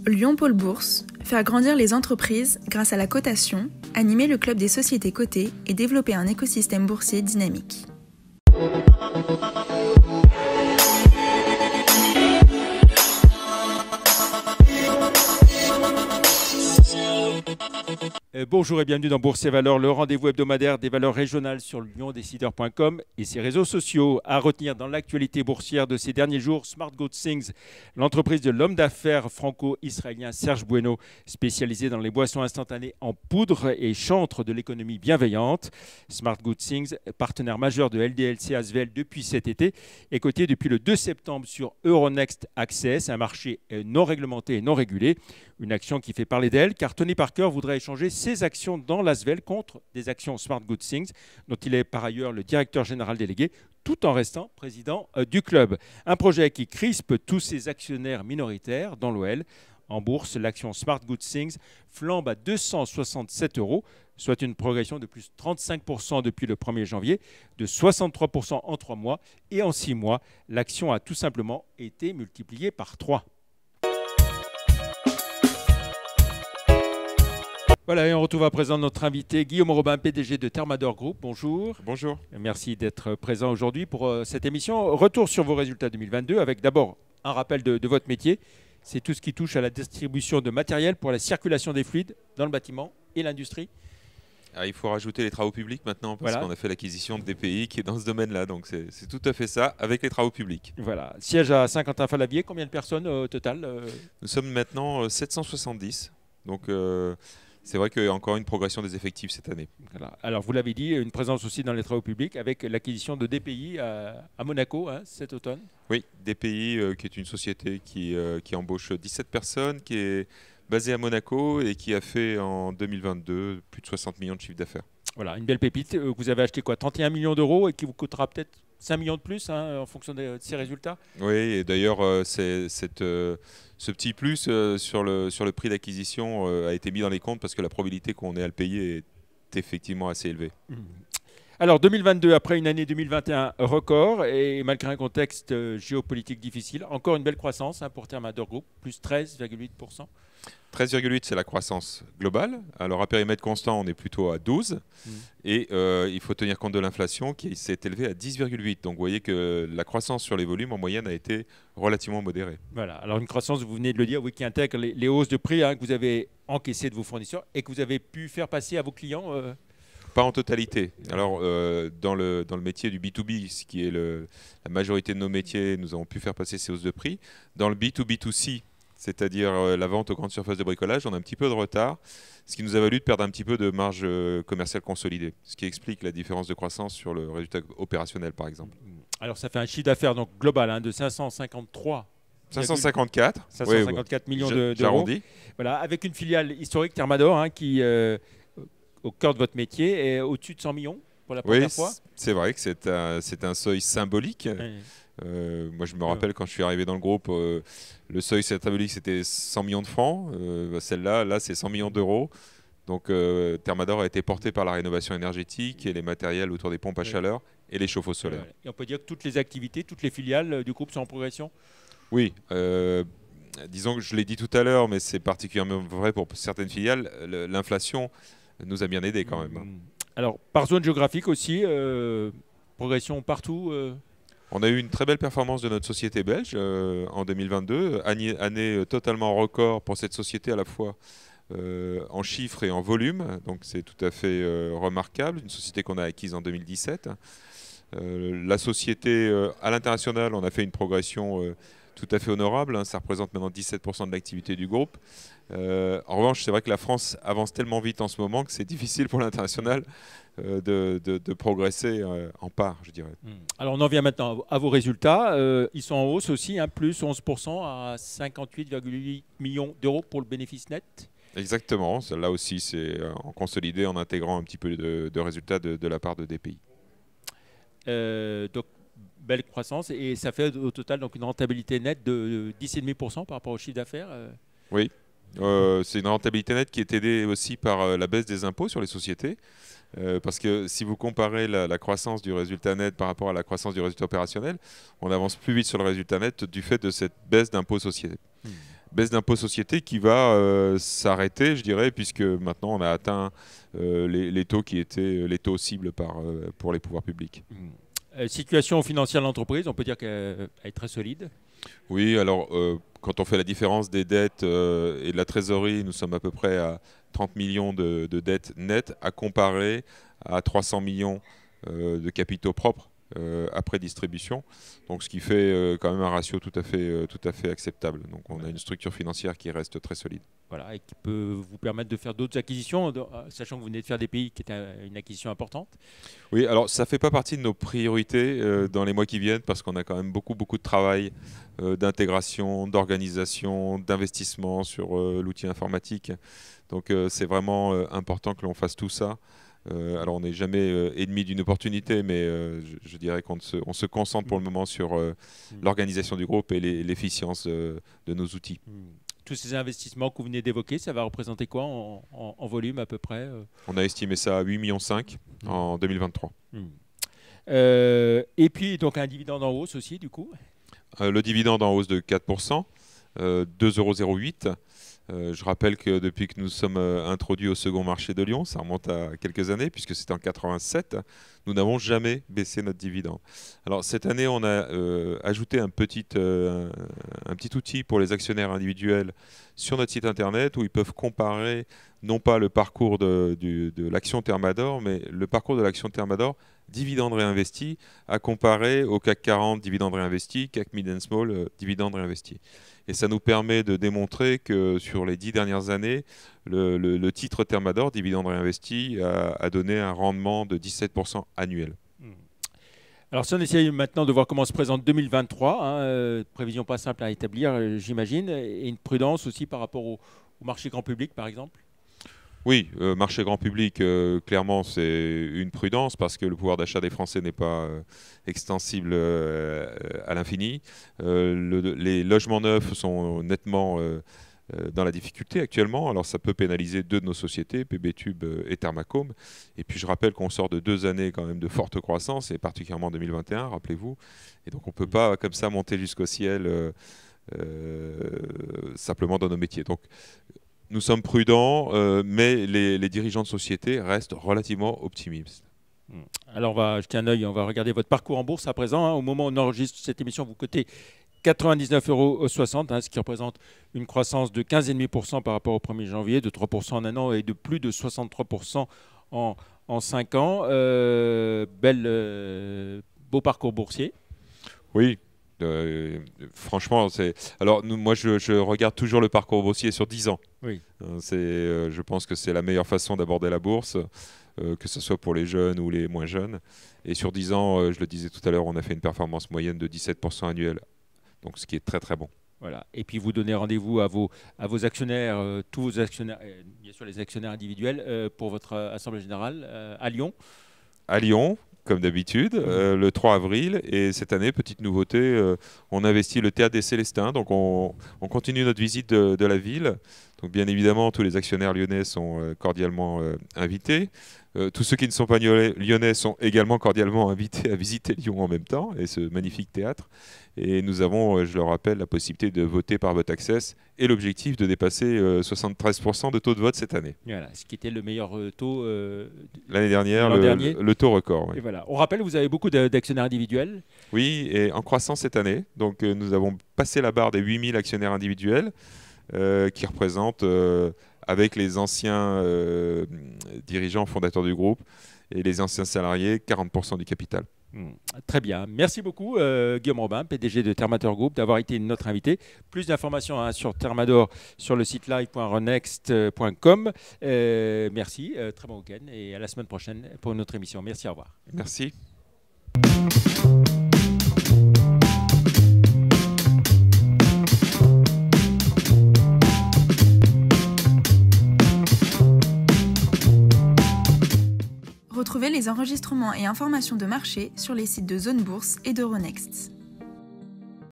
Lyon Pôle Bourse, faire grandir les entreprises grâce à la cotation, animer le club des sociétés cotées et développer un écosystème boursier dynamique. Bonjour et bienvenue dans Bourse et Valeurs, le rendez-vous hebdomadaire des valeurs régionales sur lyondécideur.com et ses réseaux sociaux. À retenir dans l'actualité boursière de ces derniers jours, Smart Good Things, l'entreprise de l'homme d'affaires franco-israélien Serge Bueno, spécialisée dans les boissons instantanées en poudre et chantre de l'économie bienveillante. Smart Good Things, partenaire majeur de LDLC Asvel depuis cet été, est coté depuis le 2 septembre sur Euronext Access, un marché non réglementé et non régulé. Une action qui fait parler d'elle, car Tony Parker voudrait échanger ses actions dans l'Asvel contre des actions Smart Good Things, dont il est par ailleurs le directeur général délégué, tout en restant président du club. Un projet qui crispe tous ses actionnaires minoritaires dans l'OL. En bourse, l'action Smart Good Things flambe à 267 €, soit une progression de plus de 35% depuis le 1er janvier, de 63% en 3 mois. Et en 6 mois, l'action a tout simplement été multipliée par 3. Voilà, et on retrouve à présent notre invité Guillaume Robin, PDG de Thermador Group. Bonjour. Bonjour. Merci d'être présent aujourd'hui pour cette émission. Retour sur vos résultats 2022 avec d'abord un rappel de votre métier. C'est tout ce qui touche à la distribution de matériel pour la circulation des fluides dans le bâtiment et l'industrie. Ah, il faut rajouter les travaux publics maintenant parce qu'on a fait l'acquisition de DPI qui est dans ce domaine-là. Donc c'est tout à fait ça avec les travaux publics. Voilà. Siège à Saint-Quentin-Fallavier, combien de personnes au total Nous sommes maintenant 770. Donc c'est vrai qu'il y a encore une progression des effectifs cette année. Voilà. Alors, vous l'avez dit, une présence aussi dans les travaux publics avec l'acquisition de DPI à Monaco cet automne. Oui, DPI qui est une société qui embauche 17 personnes, qui est basée à Monaco et qui a fait en 2022 plus de 60 millions de chiffre d'affaires. Voilà, une belle pépite. Vous avez acheté quoi, 31 millions d'euros et qui vous coûtera peut-être 5 millions de plus en fonction de ces résultats. Oui, et d'ailleurs, ce petit plus sur le prix d'acquisition a été mis dans les comptes parce que la probabilité qu'on ait à le payer est effectivement assez élevée. Alors 2022, après une année 2021 record et malgré un contexte géopolitique difficile, encore une belle croissance pour Thermador Group, plus 13,8%. 13,8, c'est la croissance globale. Alors à périmètre constant, on est plutôt à 12. Et il faut tenir compte de l'inflation qui s'est élevée à 10,8. Donc vous voyez que la croissance sur les volumes en moyenne a été relativement modérée. Voilà, alors une croissance, vous venez de le dire, oui, qui intègre les hausses de prix que vous avez encaissées de vos fournisseurs et que vous avez pu faire passer à vos clients Pas en totalité. Alors, dans le métier du B2B, ce qui est la majorité de nos métiers, nous avons pu faire passer ces hausses de prix. Dans le B2B2C, c'est-à-dire la vente aux grandes surfaces de bricolage, on a un petit peu de retard, ce qui nous a valu de perdre un petit peu de marge commerciale consolidée, ce qui explique la différence de croissance sur le résultat opérationnel, par exemple. Alors, ça fait un chiffre d'affaires donc global de 554 millions d'euros. J'arrondis. Voilà, avec une filiale historique, Thermador, qui au cœur de votre métier, est au-dessus de 100 millions pour la première fois. C'est vrai que c'est un seuil symbolique. Oui. Moi, je me rappelle quand je suis arrivé dans le groupe, le seuil symbolique, c'était 100 millions de francs. Celle-là, c'est 100 millions d'euros. Donc, Thermador a été porté par la rénovation énergétique et les matériels autour des pompes à chaleur et les chauffe-eau solaires. Et on peut dire que toutes les activités, toutes les filiales du groupe sont en progression ? Oui. Disons que je l'ai dit tout à l'heure, mais c'est particulièrement vrai pour certaines filiales. L'inflation nous a bien aidés quand même. Alors, par zone géographique aussi, progression partout On a eu une très belle performance de notre société belge en 2022, année totalement record pour cette société à la fois en chiffres et en volume, donc c'est tout à fait remarquable, une société qu'on a acquise en 2017. La société à l'international, on a fait une progression tout à fait honorable, ça représente maintenant 17% de l'activité du groupe. En revanche, c'est vrai que la France avance tellement vite en ce moment que c'est difficile pour l'international de progresser en part, je dirais. Alors on en vient maintenant à vos résultats. Ils sont en hausse aussi, plus 11% à 58,8 millions d'euros pour le bénéfice net. Exactement, là aussi c'est en consolidé, en intégrant un petit peu de résultats de la part de DPI. Donc belle croissance et ça fait au total donc une rentabilité nette de 10,5% par rapport au chiffre d'affaires. Oui. C'est une rentabilité nette qui est aidée aussi par la baisse des impôts sur les sociétés. Parce que si vous comparez la croissance du résultat net par rapport à la croissance du résultat opérationnel, on avance plus vite sur le résultat net du fait de cette baisse d'impôts sociétés. baisse d'impôt société qui va s'arrêter, je dirais, puisque maintenant on a atteint les taux qui étaient les taux cibles pour les pouvoirs publics. Situation financière de l'entreprise, on peut dire qu'elle est très solide. Oui, alors quand on fait la différence des dettes et de la trésorerie, nous sommes à peu près à 30 millions de dettes nettes à comparer à 300 millions de capitaux propres après distribution. Donc ce qui fait quand même un ratio tout à fait acceptable. Donc on a une structure financière qui reste très solide. Voilà, et qui peut vous permettre de faire d'autres acquisitions, sachant que vous venez de faire des pays qui étaient une acquisition importante. Oui, alors ça ne fait pas partie de nos priorités dans les mois qui viennent parce qu'on a quand même beaucoup de travail d'intégration, d'organisation, d'investissement sur l'outil informatique. Donc c'est vraiment important que l'on fasse tout ça. Alors on n'est jamais ennemi d'une opportunité, mais je dirais qu'on se concentre pour le moment sur l'organisation du groupe et l'efficience de nos outils. Tous ces investissements que vous venez d'évoquer, ça va représenter quoi en volume à peu près On a estimé ça à 8,5 millions en 2023. Et puis donc un dividende en hausse aussi du coup Le dividende en hausse de 4%, 2,08 €. Je rappelle que depuis que nous sommes introduits au second marché de Lyon, ça remonte à quelques années, puisque c'était en 87, nous n'avons jamais baissé notre dividende. Alors cette année, on a ajouté un petit outil pour les actionnaires individuels sur notre site internet où ils peuvent comparer non pas le parcours de l'action Thermador, mais le parcours de l'action Thermador dividende réinvesti à comparer au CAC 40 dividende réinvesti, CAC Mid and Small dividende réinvesti. Et ça nous permet de démontrer que sur les 10 dernières années, le titre Thermador, dividende réinvesti, a donné un rendement de 17% annuel. Alors si on essaye maintenant de voir comment se présente 2023, prévision pas simple à établir, j'imagine, et une prudence aussi par rapport au marché grand public par exemple. Oui, marché grand public, clairement, c'est une prudence parce que le pouvoir d'achat des Français n'est pas extensible à l'infini. Les logements neufs sont nettement dans la difficulté actuellement. Alors, ça peut pénaliser deux de nos sociétés, PB-Tube et Thermacome. Et puis, je rappelle qu'on sort de 2 années quand même de forte croissance, et particulièrement en 2021, rappelez-vous. Et donc, on ne peut pas comme ça monter jusqu'au ciel simplement dans nos métiers. Donc, nous sommes prudents, mais les dirigeants de société restent relativement optimistes. Alors, on va jeter un œil, on va regarder votre parcours en bourse à présent. Au moment où on enregistre cette émission, vous cotez 99,60 €, ce qui représente une croissance de 15,5% par rapport au 1er janvier, de 3% en un an et de plus de 63% en 5 ans. Beau parcours boursier. Oui. Franchement, alors moi je regarde toujours le parcours boursier sur 10 ans. Oui. Je pense que c'est la meilleure façon d'aborder la bourse, que ce soit pour les jeunes ou les moins jeunes. Et sur 10 ans, je le disais tout à l'heure, on a fait une performance moyenne de 17% annuel, donc ce qui est très très bon. Voilà. Et puis vous donnez rendez-vous à vos actionnaires, tous vos actionnaires, bien sûr les actionnaires individuels, pour votre assemblée générale à Lyon. À Lyon, comme d'habitude, le 3 avril. Et cette année, petite nouveauté, on investit le Théâtre des Célestins. Donc on continue notre visite de la ville. Donc bien évidemment, tous les actionnaires lyonnais sont cordialement invités. Tous ceux qui ne sont pas lyonnais sont également cordialement invités à visiter Lyon en même temps, et ce magnifique théâtre. Et nous avons, je le rappelle, la possibilité de voter par Vote Access et l'objectif de dépasser 73% de taux de vote cette année. Voilà, ce qui était le meilleur taux l'année dernière, le taux record. Oui. Et voilà. On rappelle, vous avez beaucoup d'actionnaires individuels. Oui, et en croissance cette année. Donc nous avons passé la barre des 8000 actionnaires individuels qui représentent, avec les anciens dirigeants fondateurs du groupe et les anciens salariés, 40% du capital. Très bien. Merci beaucoup Guillaume Robin, PDG de Thermador Group, d'avoir été notre invité. Plus d'informations sur Thermador sur le site live.renext.com. Merci, très bon week-end et à la semaine prochaine pour une autre émission. Merci, au revoir. Merci. Retrouvez les enregistrements et informations de marché sur les sites de Zone Bourse et d'Euronext.